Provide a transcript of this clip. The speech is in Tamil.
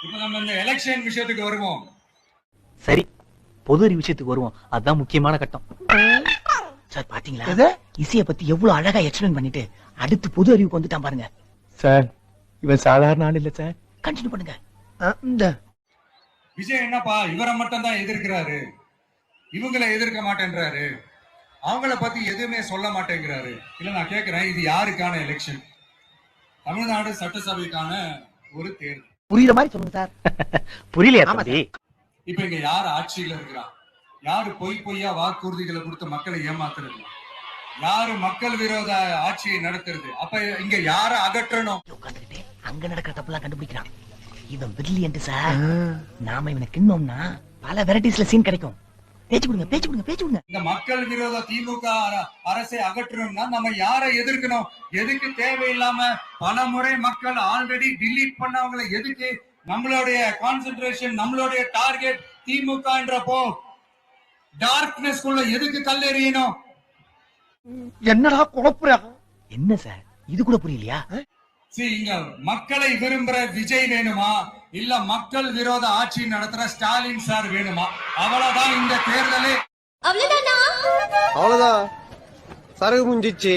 இப்ப நம்ம இந்த எலெக்ஷன் விஷயத்துக்கு வருவோம். சரி, பொது அறிவு விஷயத்துக்கு வருவோம். அதுதான் முக்கியமான கட்டம். சார் பாத்தீங்களா, இசைய பத்தி எவ்வளவு அழகா எக்ஸ்பிளைன் பண்ணிட்டு அடுத்து பொது அறிவுக்கு வந்துட்டான் பாருங்க. சார் இவன் சாதாரண ஆள் இல்ல சார். கண்டினியூ பண்ணுங்க. விஜய் என்னப்பா இவரை மட்டும் தான் எதிர்க்கிறாரு, இவங்களை எதிர்க்க மாட்டேன்றாரு, அவங்கள பத்தி எதுவுமே சொல்ல மாட்டேங்கிறாரு. இல்ல நான் கேக்குறேன், இது யாருக்கான எலெக்ஷன்? தமிழ்நாடு சட்டசபைக்கான ஒரு தேர்தல். புரியுற மாதிரி சொல்லுங்க சார். புரியலையா தம்பி? இப்ப இங்க யார் ஆட்சியில இருக்கிறான்? யாரு பொய்யா வாக்குறுதிகளை கொடுத்து மக்களை ஏமாத்துறது? யாரு மக்கள் விரோத ஆட்சியை நடத்துறது? அப்ப இங்க யார அகற்றணும்? உட்காந்துக்கிட்டே அங்க நடக்கிற தப்புலாம் கண்டுபிடிக்கிறான். இவன் பிரில்லியன்ட் சார். நாம இவனை கிண்ணோம்னா பல வெரைட்டிஸ்ல சீன் கிடைக்கும். பேச்சு கொடுங்க. இந்த மக்கள் விரோத திமுக அரசை அகற்றணும்னா நம்ம யாரை எதிர்க்கணும்? எதுக்கு தேவையில்லாம பல முறை மக்கள் ஆல்ரெடி டிலீட் பண்ணவங்களை எதுக்கு? நம்மளுடைய கான்சென்ட்ரேஷன், நம்மளுடைய டார்கெட் திமுக என்றப்போ டார்க்னஸ் குள்ள எதுக்கு கல் எறியணும்? என்னடா குழப்புறா? என்ன சார் இது கூட புரியலையா? இங்க மக்களை விரும்புற விஜய் வேணுமா, இல்ல மக்கள் விரோத ஆட்சி நடத்துற ஸ்டாலின் சார் வேணுமா? அவ்வளவுதான் இந்த தேர்தலே. அவ்வளவுதான் சரகு முஞ்சிச்சு.